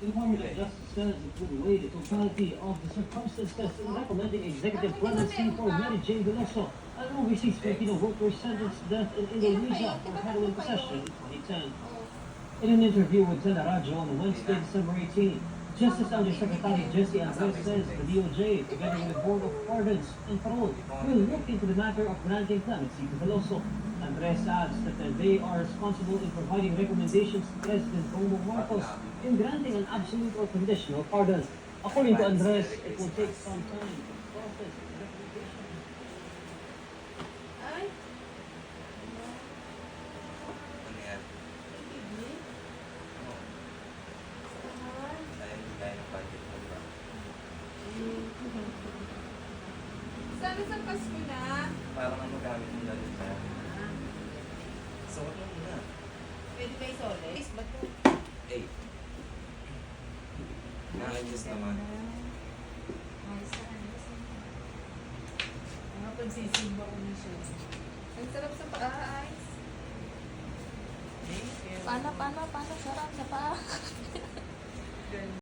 Informally, Justice says it would weigh the totality of the circumstances in recommending executive clemency for Mary Jane Veloso, an overseas Filipino worker sentenced to death in Indonesia for heroin possession in 2010. In an interview with Tena Radio on Wednesday, December 18, Justice Undersecretary Jesse Andres says the DOJ, together with the Board of Pardons and Parole, will look into the matter of granting clemency to Veloso. Andres adds that they are responsible in providing recommendations to President Bongbong Marcos in granting an absolute or conditional pardon. According to Andres, it will take some time to process the recommendation. Ay, Ano yan? ibig. Oo. Saan? Dahil hindi tayo ng budget mo ba? Sana sa Pasko na. Parang ang magamit mo na rin sa suot mo muna. Pwede ba isoles? Ba't po? 8. Na-adjust naman. Mga pagsisimba ko na siya. Ang sarap sa paa, Ice. Thank you. Paano? Sarap sa paa.